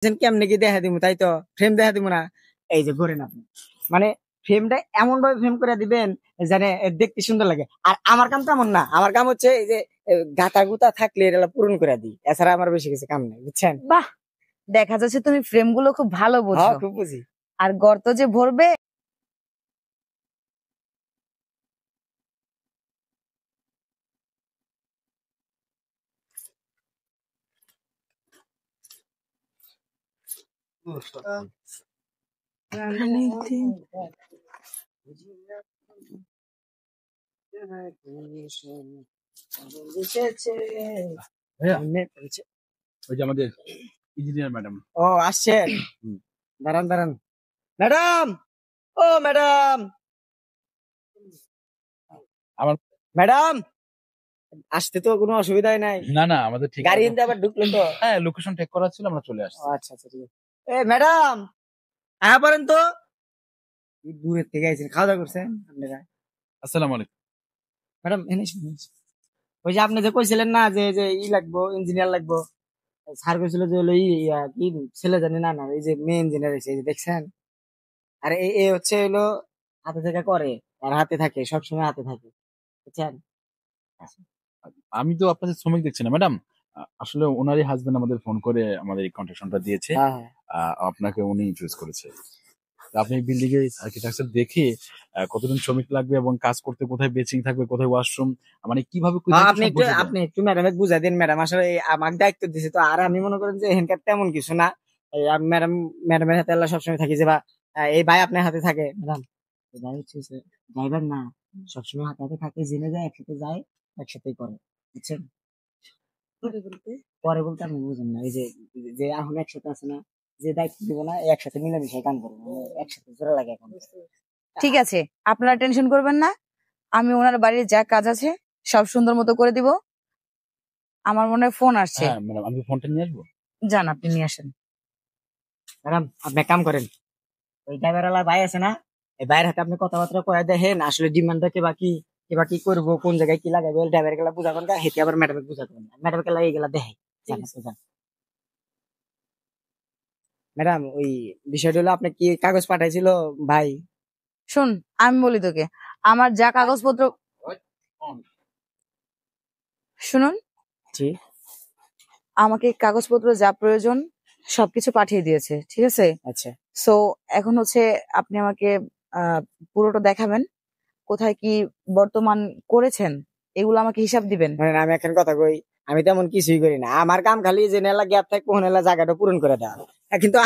কেমনে কি দেখা দিব, তাই তো ফ্রেম দেখা দিব না। এই যে করেন আপনি, মানে ফ্রেমটা এমন ভাবে ফ্রেম করে দিবেন যেন দেখতে সুন্দর লাগে। আর আমার কাম তো এমন না, আমার কাম হচ্ছে এই যে গাতা গুতা থাকলে এটা পূরণ করে দিই, এছাড়া আমার বেশি কিছু কাম নেই, বুঝছেন। বাহ, দেখা যাচ্ছে তুমি ফ্রেম গুলো খুব ভালো হ্যাঁ, বোঝো। খুব বুঝি। আর গর্ত যে ভরবে, ওই যে আমাদের ইঞ্জিনিয়ার ম্যাডাম। ও আসছেন, দাঁড়ান দাঁড়ান। ম্যাডাম, ও ম্যাডাম, আমার ম্যাডাম আসতে তো কোনো অসুবিধাই নাই। না না, আমাদের ঠিক গাড়ি এনতে আবার ঢুকলো তো। হ্যাঁ, লোকেশন টেক করা ছিল, আমরা চলে আসছি। আচ্ছা আচ্ছা, ঠিক আছে। এ ম্যাডাম, হ্যাঁ পারেন তো, দূরের থেকে আইছেন, খাওয়া দাওয়া করছেন আপনারা? আসসালামু আলাইকুম। ম্যাডাম এনে শুনুন, ওই যে আপনি যে কইছিলেন না যে যে লাগবো, ইঞ্জিনিয়ার লাগবো, স্যার কইছিল যে হলো কি ছেলে জানি না, না এই যে মেয়ে ইঞ্জিনিয়ার এসে, এই যে দেখছেন। আর এ হচ্ছে হলো হাতে থেকে করে, আর হাতে থাকে, সবসময় হাতে থাকে, বুঝছেন। আমি তো আপনাদের শ্রমিক দেখছি না ম্যাডাম, আসলে ওনারই হাজবেন্ড আমাদের ফোন করে আমাদের এই কন্ট্রাকশনটা দিয়েছে। হ্যাঁ, আপনাকে উনি চুজ করেছে। আপনি বিল্ডিং এর আর্কিটেকচার দেখে কতজন শ্রমিক লাগবে এবং কাজ করতে কোথায় বেচিং থাকবে, কোথায় ওয়াশরুম, মানে কিভাবে আপনি একটু ম্যাডামে বুঝাই দিন। ম্যাডাম আসলে আমাকে দায়িত্ব দিছে তো, আর আমি মনে করেন যে এখানকার তেমন কিছু না। ম্যাডাম, ম্যাডামের হাতে আল্লাহ সবসময় থাকি যে, বা এই ভাই আপনার হাতে থাকে। ম্যাডাম ভাই হচ্ছে ড্রাইভার না, সবসময় হাতে হাতে থাকে, জেনে যায়, একসাথে যায়, একসাথেই করে, বুঝছেন। পরে বলতে আপনি বুঝেন না, এই যে যে এখন একসাথে আছে না, যে দায়িত্ব দিব না, একসাথে মিলেমিশে কাম করবো, একসাথে জোড়া লাগে এখন। ঠিক আছে, আপনারা টেনশন করবেন না, আমি ওনার বাড়ির যা কাজ আছে সব সুন্দর মতো করে দিব। আমার মনে হয় ফোন আসছে। হ্যাঁ ম্যাডাম, আমি ফোনটা নিয়ে আসবো। যান, আপনি নিয়ে আসেন। ম্যাডাম আপনি কাম করেন, ওই ড্রাইভার ভাই আছে না, এই ভাইয়ের হাতে আপনি কথাবার্তা কয়ে দেখেন, আসলে ডিমান্ডটা কেবা কি করবো, কোন জায়গায় কি লাগাবে, ড্রাইভার গেলা বুঝা করেন, হেঁটে আবার ম্যাডামে বুঝা করেন, ম্যাডাম গেলা এই গেলা দেখে। ম্যাডাম ওই বিষয়টা হলো, আপনি কি কাগজ পাঠাইছিল ভাই? শুন, আমি বলি তোকে, আমার যা কাগজপত্র, শুনুন, জি, আমাকে কাগজপত্র যা প্রয়োজন সবকিছু পাঠিয়ে দিয়েছে, ঠিক আছে। আচ্ছা, সো এখন হচ্ছে আপনি আমাকে পুরোটা দেখাবেন, কোথায় কি বর্তমান করেছেন, এগুলো আমাকে হিসাব দিবেন। মানে আমি এখন কথা কই, আমি তেমন কিছুই করি না, আমার কাম খালি যে নেলা গ্যাপ থাকে কোন নেলা জায়গাটা পূরণ করে দেওয়া। কিন্তু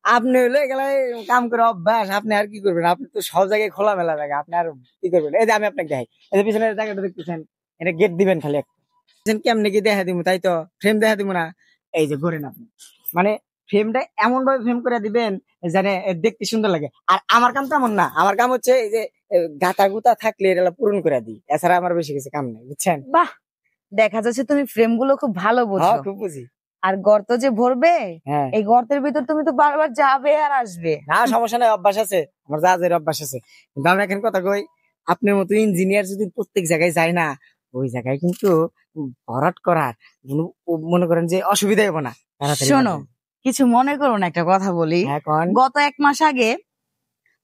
আপনি হইলো এগুলা কাম করে অভ্যাস, আপনি আর কি করবেন, আপনি তো সব জায়গায় খোলা মেলা জায়গা, আপনি আর কি করবেন। এই যে আমি আপনাকে দেখাই, এই যে পিছনের জায়গাটা দেখতেছেন, এটা গেট দিবেন খালি একটা, কেমনে কি দেখা দিব, তাই তো ফ্রেম দেখা দিব না। এই যে করেন আপনি, মানে ফ্রেমটা এমন ভাবে ফ্রেম করে দিবেন যেন দেখতে সুন্দর লাগে। আর আমার কাম তো এমন না, আমার কাম হচ্ছে এই যে গাতা গুতা থাকলে এটা পূরণ করে দিই, এছাড়া আমার বেশি কিছু কাম নেই, বুঝছেন। বাহ, দেখা যাচ্ছে তুমি ফ্রেম গুলো খুব ভালো বোঝো। হ্যাঁ, খুব বুঝি। আর গর্ত যে ভরবে, হ্যাঁ, এই গর্তের ভিতর তুমি তো বারবার যাবে আর আসবে। না সমস্যা নাই, অভ্যাস আছে আমার, জাহাজের অভ্যাস আছে। কিন্তু আমি এখন কথা কই, আপনার মতো ইঞ্জিনিয়ার যদি প্রত্যেক জায়গায় যায় না, ওই জায়গায় কিন্তু ভরাট করার মনে করেন যে অসুবিধা হবে না। শোনো, কিছু মনে করো না, একটা কথা বলি। হ্যাঁ, কোন? গত 1 মাস আগে